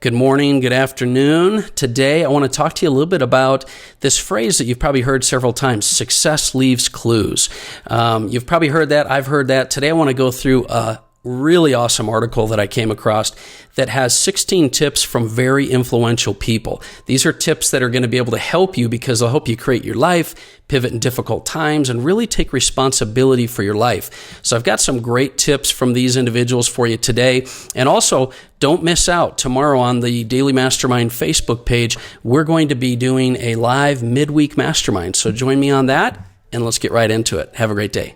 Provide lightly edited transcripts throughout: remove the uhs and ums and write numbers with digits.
Good morning, good afternoon. Today, I want to talk to you a little bit about this phrase that you've probably heard several times, success leaves clues. You've probably heard that. I've heard that. Today, I want to go through a really awesome article that I came across that has 16 tips from very influential people. These are tips that are going to be able to help you because they'll help you create your life, pivot in difficult times, and really take responsibility for your life. So I've got some great tips from these individuals for you today. And also, don't miss out. Tomorrow on the Daily Mastermind Facebook page, we're going to be doing a live midweek mastermind. So join me on that, and let's get right into it. Have a great day.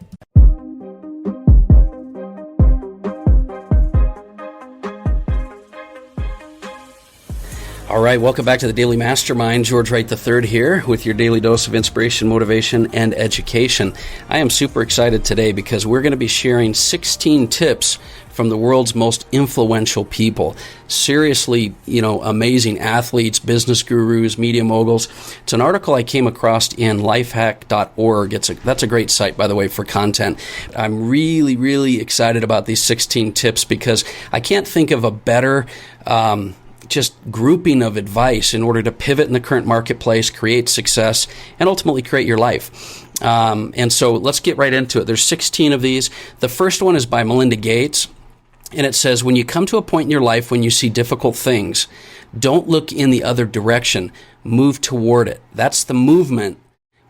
All right, welcome back to the Daily Mastermind. George Wright III here with your daily dose of inspiration, motivation, and education. I am super excited today because we're going to be sharing 16 tips from the world's most influential people. Seriously, amazing athletes, business gurus, media moguls. It's an article I came across in lifehack.org. That's a great site, by the way, for content. I'm really, really excited about these 16 tips because I can't think of a better just grouping of advice in order to pivot in the current marketplace, create success, and ultimately create your life. And so let's get right into it. There's 16 of these. The first one is by Melinda Gates, and it says, when you come to a point in your life when you see difficult things, don't look in the other direction. Move toward it. That's the movement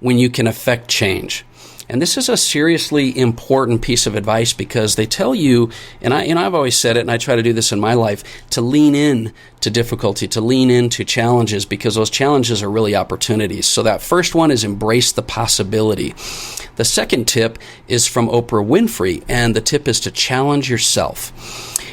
when you can affect change. And this is a seriously important piece of advice because they tell you, and I've always said it, and I try to do this in my life, to lean in to difficulty, to lean into challenges because those challenges are really opportunities. So that first one is embrace the possibility. The second tip is from Oprah Winfrey, and the tip is to challenge yourself.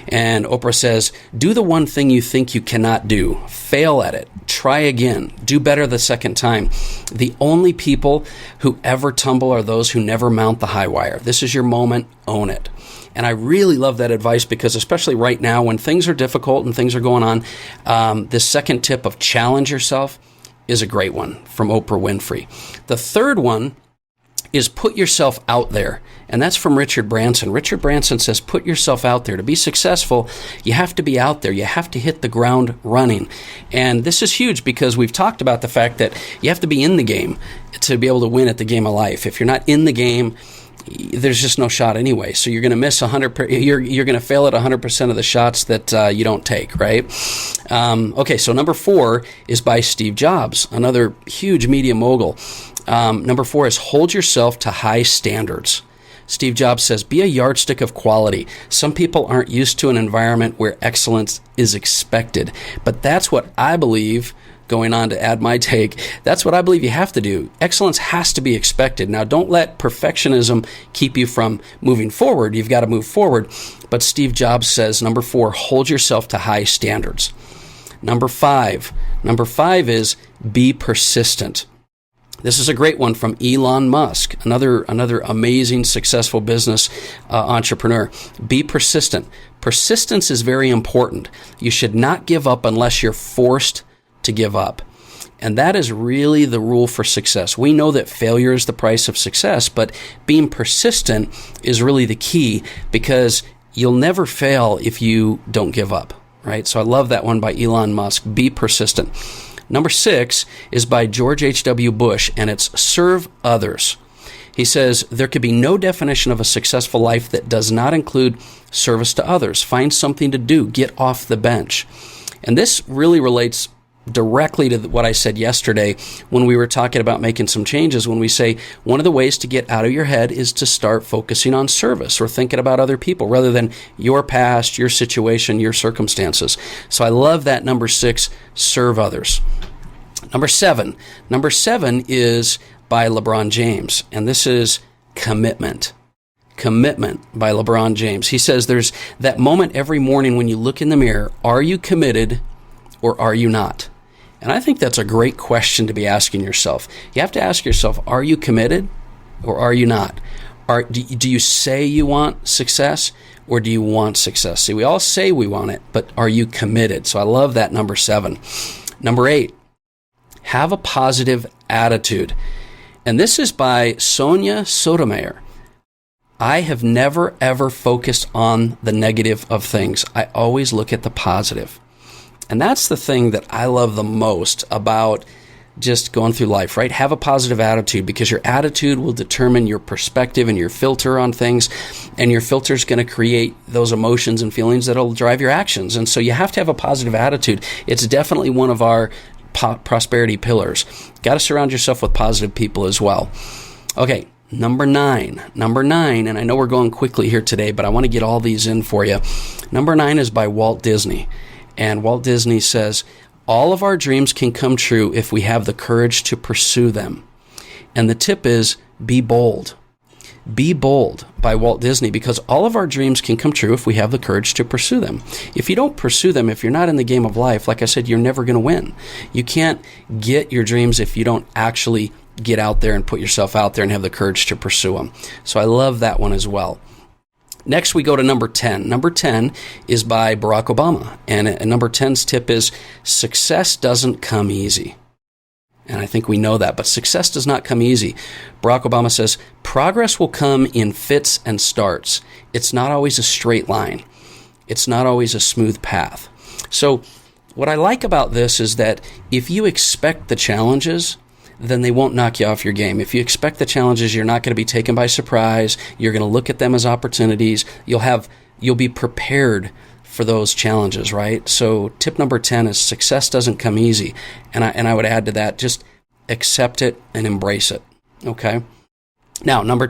And Oprah says, do the one thing you think you cannot do. Fail at it. Try again. Do better the second time. The only people who ever tumble are those who never mount the high wire. This is your moment. Own it. And I really love that advice because especially right now when things are difficult and things are going on, this second tip of challenge yourself is a great one from Oprah Winfrey. The third one is put yourself out there. And that's from Richard Branson. Richard Branson says, put yourself out there. To be successful, you have to be out there. You have to hit the ground running. And this is huge because we've talked about the fact that you have to be in the game to be able to win at the game of life. If you're not in the game, there's just no shot anyway. So you're going to miss 100%. You're going to fail at 100% of the shots that you don't take, right? Okay, so number 4 is by Steve Jobs, another huge media mogul. Number 4 is hold yourself to high standards. Steve Jobs says, be a yardstick of quality. Some people aren't used to an environment where excellence is expected. But that's what I believe, going on to add my take, that's what I believe you have to do. Excellence has to be expected. Now, don't let perfectionism keep you from moving forward. You've got to move forward. But Steve Jobs says, number 4, hold yourself to high standards. Number 5 is be persistent. This is a great one from Elon Musk, another amazing, successful business entrepreneur. Be persistent. Persistence is very important. You should not give up unless you're forced to give up. And that is really the rule for success. We know that failure is the price of success, but being persistent is really the key because you'll never fail if you don't give up, right? So I love that one by Elon Musk. Be persistent. Number 6 is by George H.W. Bush, and it's serve others. He says, there could be no definition of a successful life that does not include service to others. Find something to do. Get off the bench. And this really relates directly to what I said yesterday when we were talking about making some changes, when we say one of the ways to get out of your head is to start focusing on service or thinking about other people rather than your past, your situation, your circumstances. So I love that number 6, serve others. Number 7 is by LeBron James, and this is commitment. Commitment by LeBron James. He says there's that moment every morning when you look in the mirror, are you committed or are you not? And I think that's a great question to be asking yourself. You have to ask yourself, are you committed or are you not? Do you say you want success or do you want success? See, we all say we want it, but are you committed? So I love that number 7. Number 8, have a positive attitude. And this is by Sonia Sotomayor. I have never, ever focused on the negative of things. I always look at the positive. And that's the thing that I love the most about just going through life, right? Have a positive attitude, because your attitude will determine your perspective and your filter on things, and your filter is going to create those emotions and feelings that'll drive your actions. And so you have to have a positive attitude. It's definitely one of our prosperity pillars. Got to surround yourself with positive people as well. Okay, number nine, and I know we're going quickly here today, but I want to get all these in for you. Number 9 is by Walt Disney. And Walt Disney says, all of our dreams can come true if we have the courage to pursue them. And the tip is, be bold. Be bold, by Walt Disney, because all of our dreams can come true if we have the courage to pursue them. If you don't pursue them, if you're not in the game of life, like I said, you're never going to win. You can't get your dreams if you don't actually get out there and put yourself out there and have the courage to pursue them. So I love that one as well. Next, we go to number 10. Number 10 is by Barack Obama. And number 10's tip is, success doesn't come easy. And I think we know that, but success does not come easy. Barack Obama says, progress will come in fits and starts. It's not always a straight line. It's not always a smooth path. So what I like about this is that if you expect the challenges, then they won't knock you off your game. If you expect the challenges, you're not going to be taken by surprise. You're going to look at them as opportunities. You'll be prepared for those challenges, right? So tip number 10 is, success doesn't come easy. And I would add to that, just accept it and embrace it. Okay? Now, number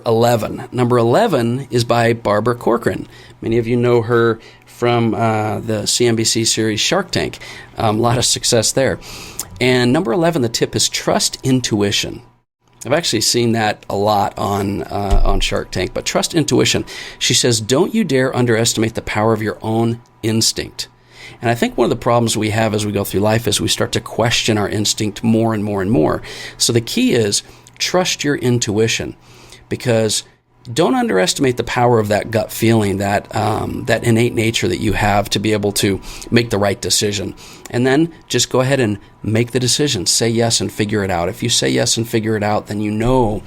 11. Number 11 is by Barbara Corcoran. Many of you know her from the CNBC series Shark Tank. A lot of success there. And number 11, the tip is, trust intuition. I've actually seen that a lot on Shark Tank, but trust intuition. She says, don't you dare underestimate the power of your own instinct. And I think one of the problems we have as we go through life is we start to question our instinct more and more and more. So the key is, trust your intuition, because don't underestimate the power of that gut feeling, that innate nature that you have to be able to make the right decision. And then just go ahead and make the decision. Say yes and figure it out. If you say yes and figure it out, then you know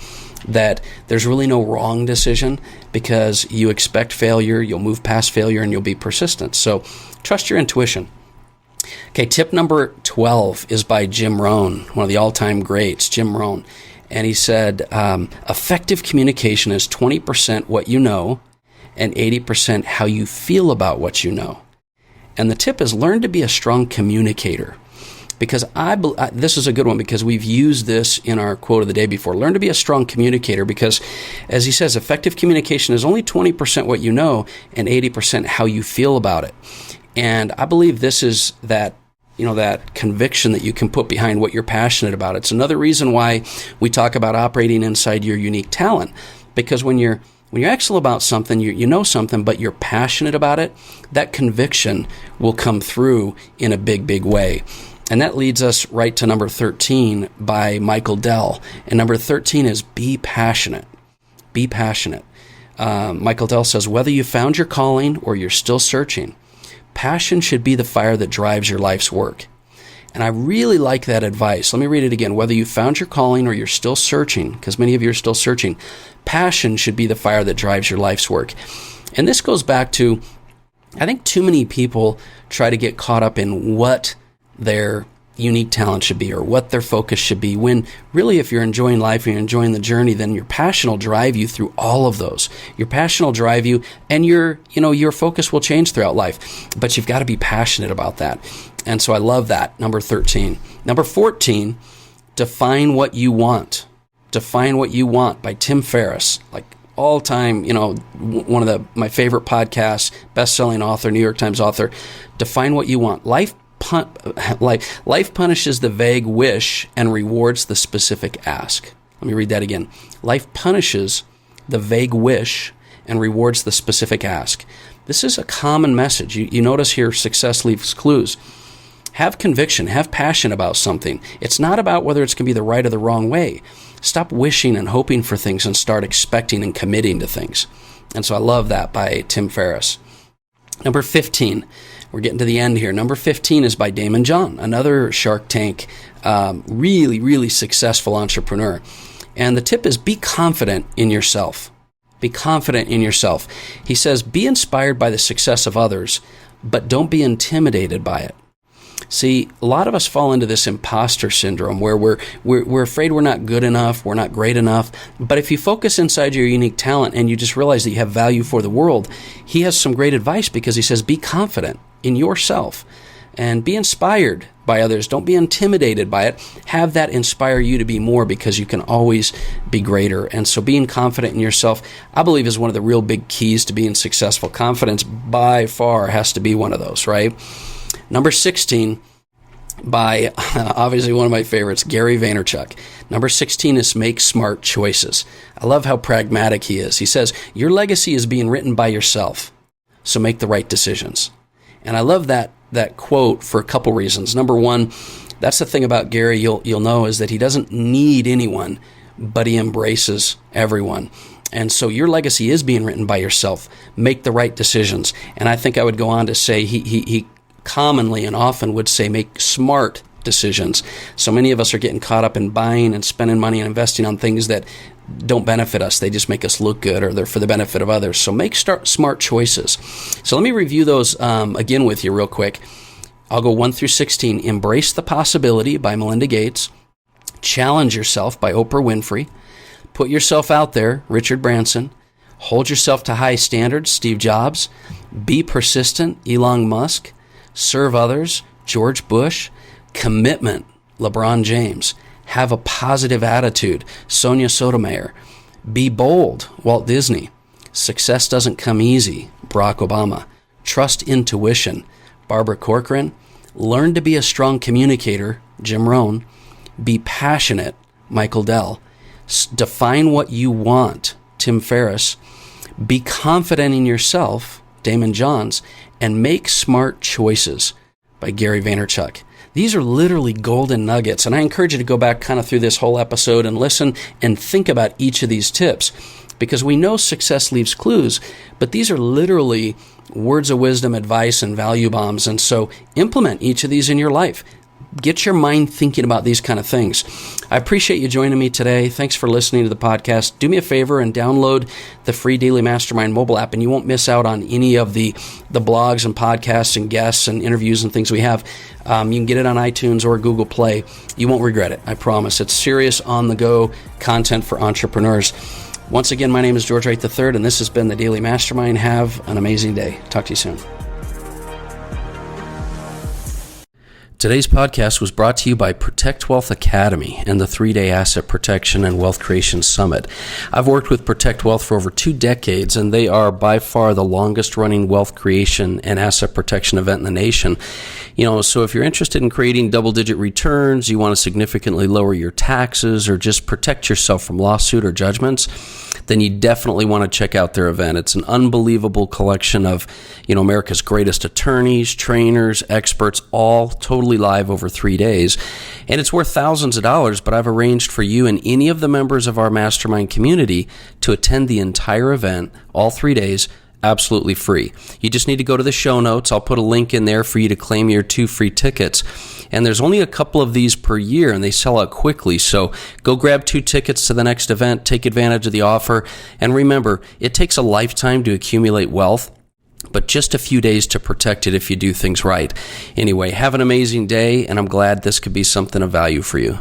that there's really no wrong decision, because you expect failure, you'll move past failure, and you'll be persistent. So trust your intuition. Okay, tip number 12 is by Jim Rohn, one of the all-time greats, Jim Rohn. And he said, effective communication is 20% what you know and 80% how you feel about what you know. And the tip is, learn to be a strong communicator. Because this is a good one, because we've used this in our quote of the day before. Learn to be a strong communicator, because, as he says, effective communication is only 20% what you know and 80% how you feel about it. And I believe this is that conviction that you can put behind what you're passionate about. It's another reason why we talk about operating inside your unique talent, because when you're excellent about something, you know something, but you're passionate about it, that conviction will come through in a big, big way. And that leads us right to number 13 by Michael Dell. And number 13 is, be passionate. Be passionate. Michael Dell says, whether you found your calling or you're still searching, passion should be the fire that drives your life's work. And I really like that advice. Let me read it again. Whether you found your calling or you're still searching, because many of you are still searching, passion should be the fire that drives your life's work. And this goes back to, I think too many people try to get caught up in what their unique talent should be or what their focus should be, when really, if you're enjoying life and you're enjoying the journey, then your passion will drive you through all of those. Your passion will drive you, and your focus will change throughout life. But you've got to be passionate about that. And so I love that. Number 13. Number 14, define what you want. Define What You Want by Tim Ferriss. Like all time, one of my favorite podcasts, best-selling author, New York Times author. Define what you want. Life punishes the vague wish and rewards the specific ask. Let me read that again. Life punishes the vague wish and rewards the specific ask. This is a common message. You notice here, success leaves clues. Have conviction, have passion about something. It's not about whether it's going to be the right or the wrong way. Stop wishing and hoping for things and start expecting and committing to things. And so I love that by Tim Ferriss. Number 15. We're getting to the end here. Number 15 is by Damon John, another Shark Tank, really, really successful entrepreneur. And the tip is, be confident in yourself. Be confident in yourself. He says, be inspired by the success of others, but don't be intimidated by it. See, a lot of us fall into this imposter syndrome where we're afraid we're not good enough, we're not great enough. But if you focus inside your unique talent and you just realize that you have value for the world, he has some great advice, because he says, be confident in yourself and be inspired by others. Don't be intimidated by it. Have that inspire you to be more, because you can always be greater. And so being confident in yourself, I believe, is one of the real big keys to being successful. Confidence by far has to be one of those, right? Number 16, by obviously one of my favorites, Gary Vaynerchuk. Number 16 is make smart choices. I love how pragmatic he is. He says, your legacy is being written by yourself, so make the right decisions. And I love that quote for a couple reasons. Number one, that's the thing about Gary you'll know, is that he doesn't need anyone, but he embraces everyone. And so your legacy is being written by yourself. Make the right decisions. And I think I would go on to say he commonly and often would say make smart decisions. So many of us are getting caught up in buying and spending money and investing on things that don't benefit us. They just make us look good, or they're for the benefit of others. So make smart choices. So let me review those again with you real quick. I'll go 1 through 16. Embrace the Possibility by Melinda Gates. Challenge Yourself by Oprah Winfrey. Put Yourself Out There, Richard Branson. Hold Yourself to High Standards, Steve Jobs. Be Persistent, Elon Musk. Serve Others, George Bush. Commitment, LeBron James. Have a Positive Attitude, Sonia Sotomayor. Be Bold, Walt Disney. Success Doesn't Come Easy, Barack Obama. Trust Intuition, Barbara Corcoran. Learn to be a Strong Communicator, Jim Rohn. Be Passionate, Michael Dell. Define What You Want, Tim Ferriss. Be Confident in Yourself, Damon Johns. And Make Smart Choices by Gary Vaynerchuk. These are literally golden nuggets, and I encourage you to go back kind of through this whole episode and listen and think about each of these tips, because we know success leaves clues, but these are literally words of wisdom, advice, and value bombs. And so implement each of these in your life. Get your mind thinking about these kind of things. I appreciate you joining me today. Thanks for listening to the podcast. Do me a favor and download the free Daily Mastermind mobile app, and you won't miss out on any of the blogs and podcasts and guests and interviews and things we have. You can get it on iTunes or Google Play. You won't regret it, I promise. It's serious, on-the-go content for entrepreneurs. Once again, my name is George Wright III, and this has been the Daily Mastermind. Have an amazing day. Talk to you soon. Today's podcast was brought to you by Protect Wealth Academy and the 3-day Asset Protection and Wealth Creation Summit. I've worked with Protect Wealth for over 2 decades, and they are by far the longest-running wealth creation and asset protection event in the nation. So if you're interested in creating double-digit returns, you want to significantly lower your taxes, or just protect yourself from lawsuit or judgments, then you definitely want to check out their event. It's an unbelievable collection of, America's greatest attorneys, trainers, experts, all totally live over 3 days. And it's worth thousands of dollars, but I've arranged for you and any of the members of our mastermind community to attend the entire event, all 3 days, absolutely free. You just need to go to the show notes. I'll put a link in there for you to claim your 2 free tickets. And there's only a couple of these per year, and they sell out quickly. So go grab 2 tickets to the next event, take advantage of the offer. And remember, it takes a lifetime to accumulate wealth, but just a few days to protect it if you do things right. Anyway, have an amazing day, and I'm glad this could be something of value for you.